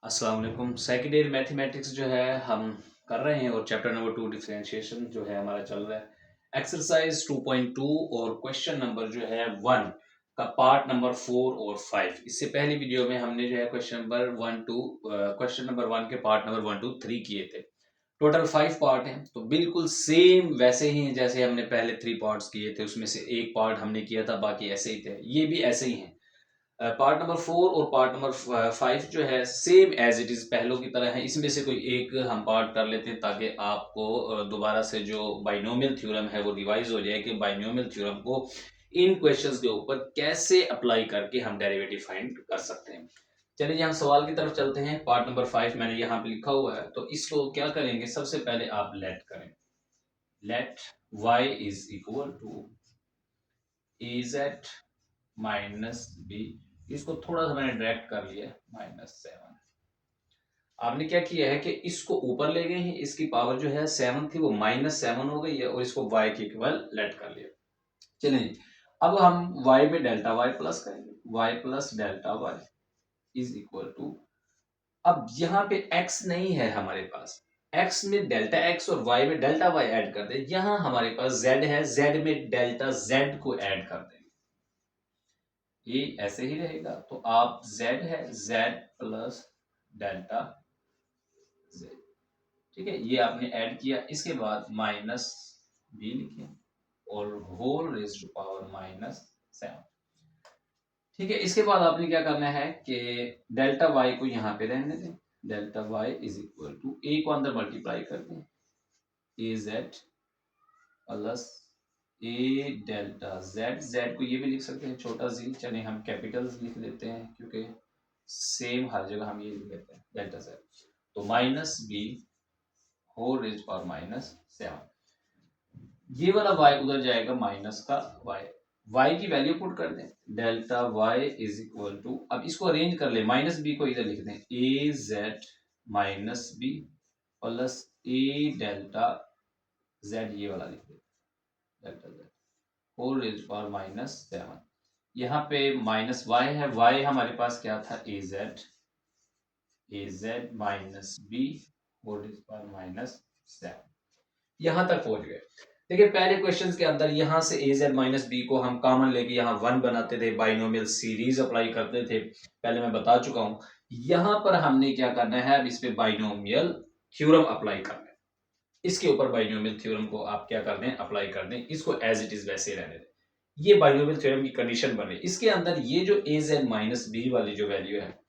अस्सलाम वालेकुम। Second year mathematics जो है हम कर रहे हैं और चैप्टर नंबर 2 डिफरेंशिएशन जो है हमारा चल रहा है। एक्सरसाइज 2.2 और क्वेश्चन नंबर जो है 1 का पार्ट नंबर 4 और 5। इससे पहली वीडियो में हमने जो है क्वेश्चन नंबर 1 के पार्ट नंबर 1 2 3 किए थे। टोटल 5 पार्ट हैं, तो बिल्कुल सेम वैसे ही जैसे हमने पहले 3 पार्ट्स किए थे, उसमें से एक पार्ट हमने किया था, बाकी ऐसे ही थे। ये भी ऐसे ही हैं। पार्ट नंबर 4 और पार्ट नंबर 5 जो है सेम एज इट इज पहलों की तरह है। इसमें से कोई एक हम पार्ट कर लेते हैं ताकि आपको दोबारा से जो बाइनोमियल थ्योरम है वो रिवाइज हो जाए कि बाइनोमियल थ्योरम को इन क्वेश्चंस के ऊपर कैसे अप्लाई करके हम डेरिवेटिव फाइंड कर सकते हैं। चलिए हम सवाल की तरफ चलते हैं। पार्ट नंबर 5 मैंने यहाँ पे लिखा हुआ है, तो इसको क्या करेंगे, सबसे पहले आप लेट करें। Let y is equal to az minus B. इसको थोड़ा सा मैंने डायरेक्ट कर लिया, -7। आपने क्या किया है कि इसको ऊपर ले गए हैं, इसकी पावर जो है 7 थी वो -7 हो गई है और इसको y के इक्वल लेट कर लिया। चलिए अब हम y में डेल्टा y प्लस करेंगे। y प्लस delta y is equal to, अब यहाँ पे x नहीं है हमारे पास, x में डेल्टा x और y में डेल्टा y ऐड कर दे। यहाँ हमारे पास z है, z में डेल्टा z को ऐड कर देंगे। ये ऐसे ही रहेगा, तो आप z है z प्लस डेल्टा z, ठीक है, ये आपने ऐड किया। इसके बाद माइनस बी लिखे और होल रेज टू पावर -7, ठीक है। इसके बाद आपने क्या करना है कि डेल्टा y को यहाँ पे रहने दें। Delta y is equal to, a को अंदर मल्टीप्लाई कर दें, ए जेड प्लस ए डेल्टा जेड। जेड को ये भी लिख सकते हैं छोटा जी, चलिए हम कैपिटल्स लिख लेते हैं क्योंकि सेम हर जगह हम ये लिख लेते हैं डेल्टा जेड। तो minus B whole raise power -7, ये वाला y उधर जाएगा माइनस का y की वैल्यू पुट कर दें। Delta y is equal to, अब इसको अरेंज कर ले, माइनस बी को इधर लिख दें, ए जेड माइनस बी प्लस ए डेल्टा जेड, ये वाला लिख दें delta Z whole raise power -7। यहाँ पे माइनस y है, y हमारे पास क्या था, a Z minus B whole raise power -7। यहां तक पहुंच गए। देखिए पहले क्वेश्चंस के अंदर यहां से ए जेड माइनस बी को हम कॉमन लेके यहाँ 1 बनाते थे, बाइनोमियल सीरीज अप्लाई करते थे, पहले मैं बता चुका हूं। यहां पर हमने क्या करना है, अब इस पे बाइनोमियल थ्योरम अप्लाई करना है। इसके ऊपर बाइनोमियल थ्योरम को आप क्या कर दें, अप्लाई कर दें, इसको एज इट इज वैसे रहने दें। ये बाइनोमियल थ्योरम की कंडीशन बने। इसके अंदर ये जो ए जेड माइनस बी वाली जो वैल्यू है,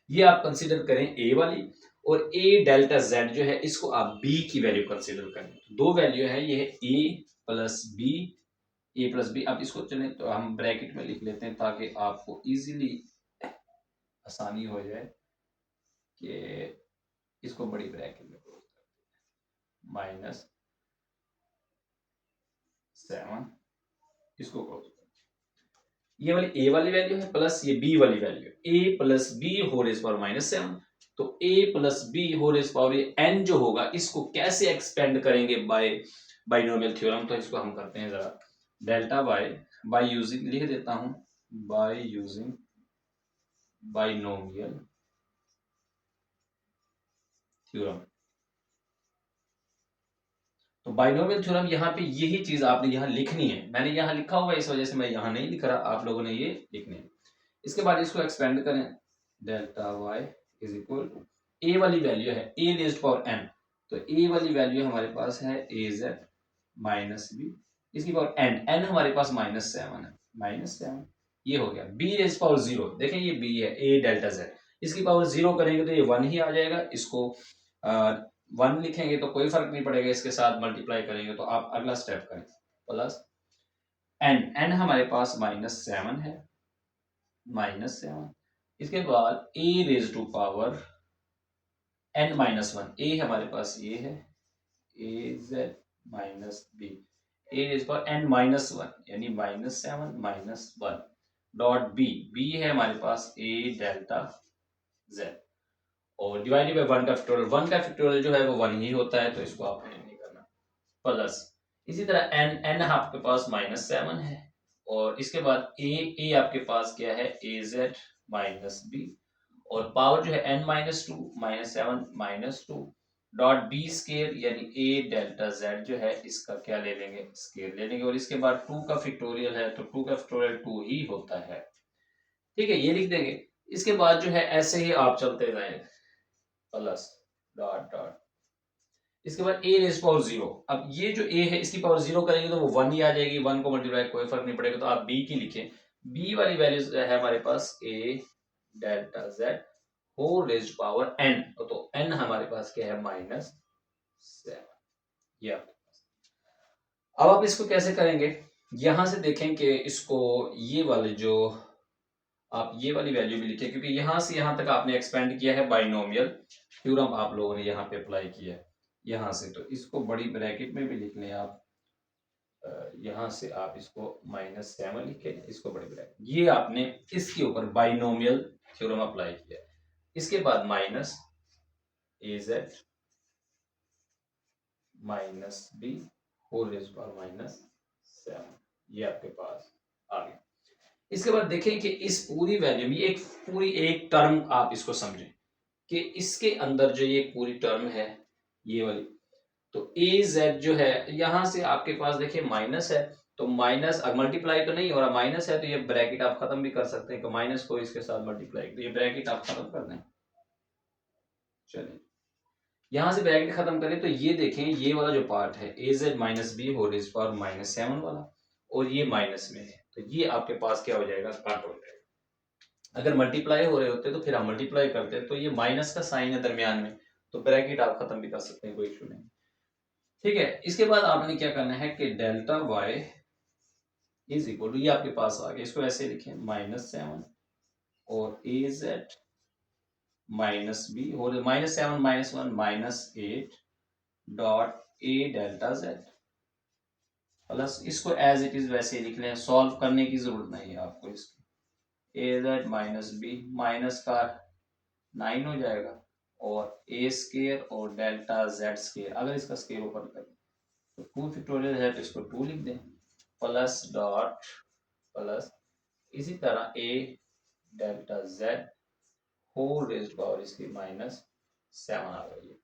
ये आप कंसीडर करें ए वाली, और ए डेल्टा जेड जो है इसको आप बी की वैल्यू कंसीडर करें। तो दो वैल्यू है, ये है ए प्लस बी, ए प्लस बी। अब इसको चलें तो हम ब्रैकेट में लिख लेते हैं ताकि आपको इजीली आसानी हो जाए कि इसको बड़ी ब्रैकेट में क्लोज कर दें, -7, इसको क्लोज कर। ये वाली ए वाली वैल्यू है प्लस ये बी वाली value, a plus b whole raise power -7। तो a plus b whole raise power n जो होगा, इसको कैसे एक्सपेंड करेंगे बाइनोमियल थ्योरम, तो इसको हम करते हैं जरा। डेल्टा y बाय यूजिंग, लिख देता हूं, बाय यूजिंग बाइनोमियल थ्योरम। तो बाइनोमियल थ्योरम यहाँ पे यही चीज आपने यहाँ लिखनी है। मैंने यहाँ लिखा हुआ है, इस वजह से मैं यहाँ नहीं लिख रहा, आप लोगों ने ये लिखनी है। इसके बाद इसको एक्सपेंड करें, delta y is equal to, a वाली वैल्यू है ए रेज्ड पावर n, तो ए वाली वैल्यू हमारे पास है ए जेड माइनस बी, इसकी पावर n हमारे पास -7 है, -7 ये हो गया। बी रेज्ड पावर 0, देखें ये बी है, ए डेल्टा जेड, इसकी पावर 0 करेंगे तो ये 1 ही आ जाएगा। इसको 1 लिखेंगे तो कोई फर्क नहीं पड़ेगा, इसके साथ मल्टीप्लाई करेंगे तो आप अगला स्टेप करें, प्लस n हमारे पास -7 है, -7। इसके बाद a raise to power n-1, a हमारे पास ये है, ए Z minus b, a raise power n-1 यानी -7 -1 डॉट b है हमारे पास a डेल्टा z, और डिवाइडेड बाय 1 का फैक्टोरियल, 1 का फैक्टोरियल जो है वो 1 ही होता है, तो इसको आपने नहीं करना, प्लस इसी तरह n आपके पास -7 है, और इसके बाद a आपके पास क्या है, ए जेड माइनस बी, और पावर जो है n minus two minus seven minus two dot B square यानी ए डेल्टा जेड जो है इसका क्या ले लेंगे, स्केयर ले लेंगे। और इसके बाद 2 का फैक्टोरियल है तो 2 का फैक्टोरियल 2 ही होता है। ठीक है, ये लिख देंगे। इसके बाद जो है ऐसे ही आप चलते जाएंगे, प्लस डॉट डॉट, इसके बाद ए रेज पावर जीरो। अब ये जो ए है इसकी पावर जीरो करेंगे तो वो वन ही आ जाएगी, वन को मल्टीप्लाई कोई फर्क नहीं पड़ेगा, तो आप बी की लिखें। बी वाली वैल्यू है हमारे पास a delta Z whole raise power n, तो एन हमारे पास क्या है माइनस सेवन। ये आपके पास। अब आप इसको कैसे करेंगे, यहां से देखें कि इसको ये वाले जो आप ये वाली वैल्यू भी लिखें, क्योंकि यहां से यहां तक आपने एक्सपेंड किया है बाइनोमियल थ्योरम, आप लोगों ने यहाँ पे अप्लाई किया है यहां से, तो इसको बड़ी ब्रैकेट में भी लिख लें आप। यहां से आप इसको माइनस सेवन लिखे, इसको बड़ी ब्रैकेट, ये आपने इसके ऊपर बाइनोमियल थ्योरम अप्लाई किया। इसके बाद minus a Z minus B whole raise power minus seven, ये आपके पास आ गया। इसके बाद देखें कि इस पूरी वैल्यू में एक पूरी एक टर्म आप इसको समझें कि इसके अंदर जो ये पूरी टर्म है ये वाली, तो ए जेड जो है यहां से आपके पास देखिए माइनस है, तो माइनस अब मल्टीप्लाई तो नहीं हो रहा, माइनस है तो ये ब्रैकेट आप खत्म भी कर सकते हैं कि माइनस को इसके साथ मल्टीप्लाई, तो ये ब्रैकेट आप खत्म कर दें। चलिए यहां से ब्रैकेट खत्म करें तो ये देखें ये वाला जो पार्ट है ए Z minus B whole raise power minus seven वाला, और ये माइनस में है, तो ये आपके पास क्या हो जाएगा, कट हो जाएगा। अगर मल्टीप्लाई हो रहे होते तो फिर हम मल्टीप्लाई करते, तो ये माइनस का साइन है दरमियान में, तो ब्रैकेट आप खत्म भी कर सकते हैं, कोई इशू नहीं। ठीक है, इसके बाद आपने क्या करना है कि delta Y is equal to, ये आपके पास आ गया, इसको ऐसे लिखें माइनस सेवन और ए जेड माइनस बी और minus seven minus one minus eight dot A delta Z plus, इसको एज इट इज वैसे लिख लें, सॉल्व करने की जरूरत नहीं है आपको इसकी। ए जेड माइनस बी माइनस का नाइन हो जाएगा और ए स्केयर और डेल्टा जेड स्केयर, अगर इसका स्केयर ऊपर करें तो टू फैक्टोरियल है तो इसको टू लिख दें, प्लस डॉट प्लस इसी तरह a delta Z whole raised power इसकी माइनस सेवन आ गई है।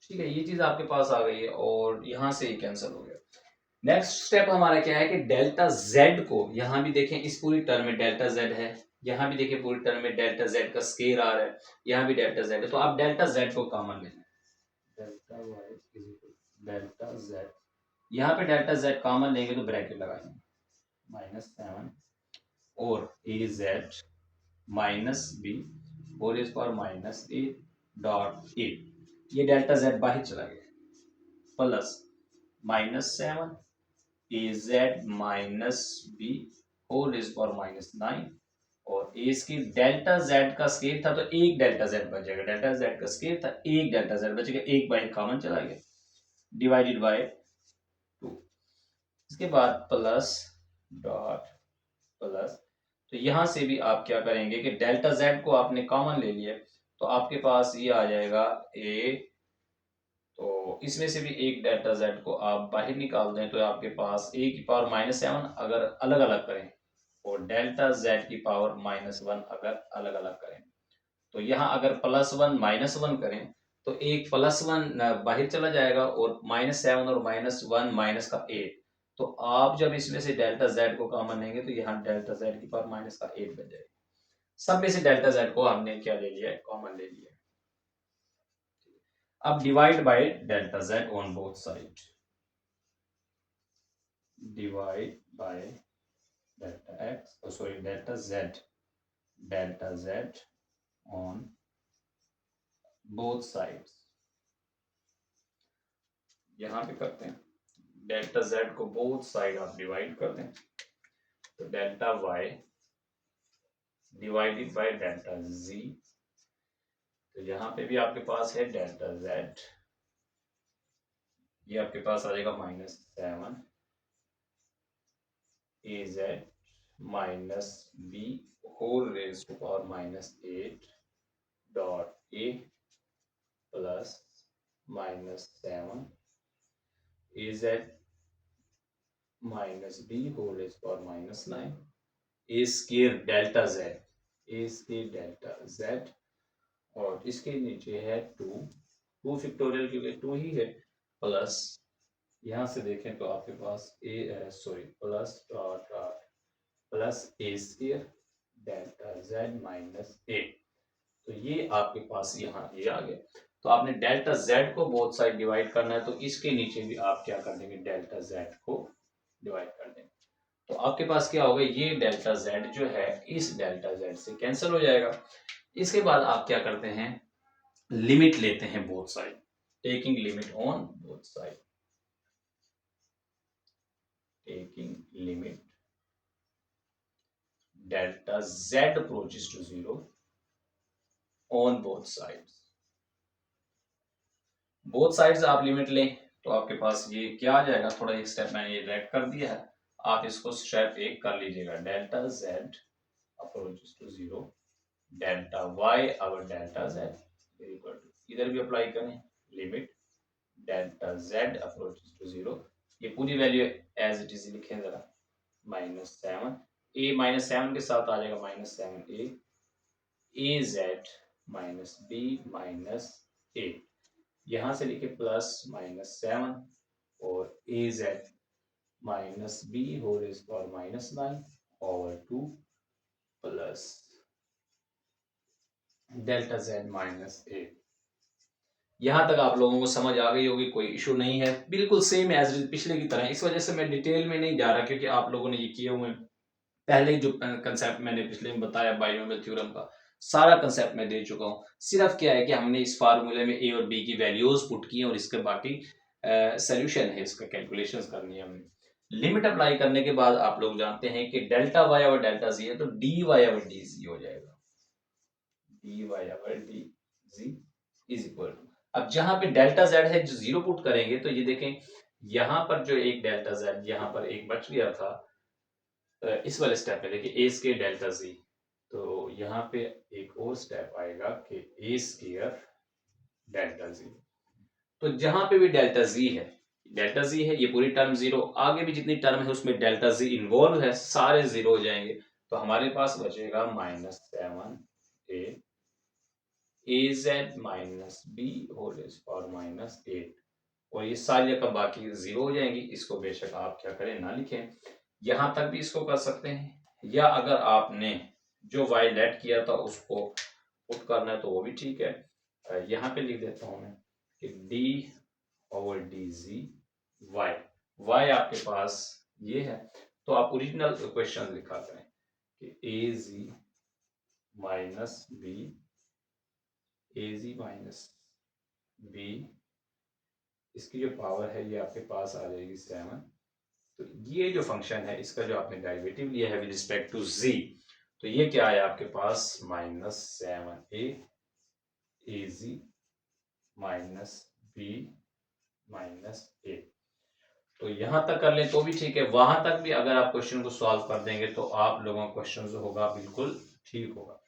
ठीक है, ये चीज आपके पास आ गई है और यहां से ये कैंसिल हो गया। नेक्स्ट स्टेप हमारा क्या है कि डेल्टा जेड को, यहां भी देखें इस पूरी टर्म में डेल्टा जेड है, यहां भी देखें पूरी टर्म में डेल्टा जेड का स्केयर आ रहा है, यहां भी डेल्टा जेड है, तो आप डेल्टा जेड को कॉमन ले लें, delta Y is equal delta Z, यहाँ पे डेल्टा जेड कॉमन लेंगे तो ब्रैकेट लगाएंगे माइनस सेवन और ए Z minus B whole is power minus a dot a, ये डेल्टा जेड बाहर चला गया, plus minus seven A Z minus B whole is power minus nine, और ए इसकी डेल्टा जेड का स्केयर था तो एक डेल्टा जेड बचेगा, डेल्टा जेड का स्केयर था एक डेल्टा जेड बचेगा, एक बाई कॉमन चला गया डिवाइडेड बाय टू। इसके बाद प्लस डॉट प्लस, तो यहां से भी आप क्या करेंगे कि डेल्टा जेड को आपने कॉमन ले लिया तो आपके पास ये आ जाएगा ए, तो इसमें से भी एक डेल्टा जेड को आप बाहर निकाल दें तो आपके पास ए की पावर माइनस सेवन अगर अलग अलग करें और डेल्टा जेड की पावर माइनस वन अगर अलग अलग करें, तो यहाँ अगर प्लस वन माइनस वन करें तो एक प्लस वन बाहर चला जाएगा और माइनस सेवन और माइनस वन माइनस का एट, तो आप जब इसमें से डेल्टा जेड को कॉमन लेंगे तो यहाँ डेल्टा जेड की पावर माइनस का एट बन जाएगी। सब में से डेल्टा जेड को हमने क्या ले लिया है, कॉमन ले लिया है। अब divide by delta Z on both side, divide by delta X sorry delta Z on both sides, यहां पे करते हैं डेल्टा जेड को बोथ साइड आप डिवाइड कर दें, तो delta Y divided by delta Z, तो यहां पे भी आपके पास है डेल्टा जेड, ये आपके पास आ जाएगा minus seven A Z minus B whole raise to power minus eight dot A plus minus seven A Z minus B whole raise power minus nine A square delta Z, A square delta Z, और इसके नीचे है 2 factorial क्योंकि 2 ही है, plus यहाँ से देखें तो आपके पास प्लस डॉट डॉट प्लस ए स्केयर डेल्टा जेड माइनस ए। तो ये आपके पास यहाँ ये आ गया। तो आपने डेल्टा जेड को बोथ साइड डिवाइड करना है, तो इसके नीचे भी आप क्या कर देंगे, डेल्टा जेड को डिवाइड कर देंगे। तो आपके पास क्या होगा, ये डेल्टा जेड जो है इस डेल्टा जेड से कैंसिल हो जाएगा। इसके बाद आप क्या करते हैं, लिमिट लेते हैं both side, taking limit on both side, taking limit delta Z approaches to 0 on both sides. Both sides आप लिमिट लें तो आपके पास ये क्या आ जाएगा, थोड़ा एक स्टेप मैंने ये रेड कर दिया है, आप इसको स्टेप एक कर लीजिएगा, delta Z approaches to 0 delta Y over delta Z equal to, इधर भी अप्लाई करें limit delta Z approaches to 0, ये पूरी वैल्यू एज इट इज लिखें जरा, -7 ए -7 के साथ आ जाएगा -7 a Z minus b minus a, यहां से लिखे +-7 और ए Z minus B whole is power -9 over 2 plus delta z minus a. यहां तक आप लोगों को समझ आ गई होगी, कोई इशू नहीं है, बिल्कुल सेम एज पिछले की तरह। इस वजह से मैं डिटेल में नहीं जा रहा क्योंकि आप लोगों ने ये किए हुए पहले जो कंसेप्ट मैंने पिछले में बताया बाइनोमियल थ्योरम का, सारा कंसेप्ट मैं दे चुका हूँ। सिर्फ क्या है कि हमने इस फार्मूले में ए और बी की वैल्यूज पुट की हैं और इसके बाकी सोल्यूशन है, इसका कैलकुलेशंस करनी है हमने। लिमिट अप्लाई करने के बाद आप लोग जानते हैं कि डेल्टा वाई और डेल्टा जी है, तो डी वाई और डी जी हो जाएगा, डी वाई और D Z is equal to, अब जहां पे डेल्टा जेड है जो 0 पुट करेंगे तो ये देखें यहां पर जो एक डेल्टा जेड यहां पर एक बच गया था, इस वाले स्टेप में देखिए ए स्केयर डेल्टा जी, तो यहाँ पे एक और स्टेप आएगा कि ए स्केयर डेल्टा जी, तो जहां पे भी डेल्टा जी है ये पूरी टर्म 0, आगे भी जितनी टर्म है उसमें डेल्टा जी इन्वॉल्व है, सारे 0 हो जाएंगे, तो हमारे पास बचेगा -7 a Z minus B whole is power -8, और ये सारी रकम बाकी 0 हो जाएंगी। इसको बेशक आप क्या करें ना लिखें, यहां तक भी इसको कर सकते हैं, या अगर आपने जो वाई लेट किया था उसको पुट करना है तो वो भी ठीक है। यहाँ पे लिख देता हूं मैं कि D over D Z Y, Y आपके पास ये है, तो आप ओरिजिनल क्वेश्चन लिखा करें कि ए जी माइनस बी, ए जी माइनस बी, इसकी जो पावर है ये आपके पास आ जाएगी 7, तो ये जो फंक्शन है इसका जो आपने डेरिवेटिव लिया है विद रिस्पेक्ट टू जी, तो ये क्या है आपके पास -7 ए जी माइनस बी माइनस ए, तो यहां तक कर लें तो भी ठीक है, वहां तक भी अगर आप क्वेश्चन को सॉल्व कर देंगे तो आप लोगों का क्वेश्चन जो होगा बिल्कुल ठीक होगा।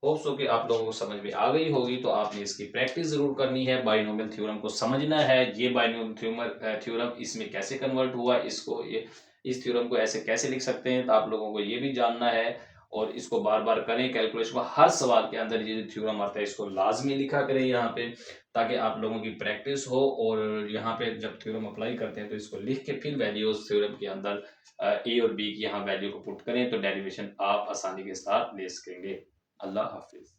होप सो कि आप लोगों को समझ में आ गई होगी, तो आपने इसकी प्रैक्टिस जरूर करनी है, बाइनोमियल थ्योरम को समझना है, ये बाइनोमियल थ्योरम इसमें कैसे कन्वर्ट हुआ, इसको ये इस थ्योरम को ऐसे कैसे लिख सकते हैं, तो आप लोगों को ये भी जानना है, और इसको बार बार करें कैलकुलेशन को, हर सवाल के अंदर ये थ्योरम आता है इसको लाजमी लिखा करें यहाँ पे, ताकि आप लोगों की प्रैक्टिस हो, और यहाँ पे जब थ्योरम अप्लाई करते हैं तो इसको लिख के फिर वैल्यूज थ्योरम के अंदर ए और बी की यहाँ वैल्यू को पुट करें तो डेरिवेशन आप आसानी के साथ ले सकेंगे। अल्लाह हाफिज।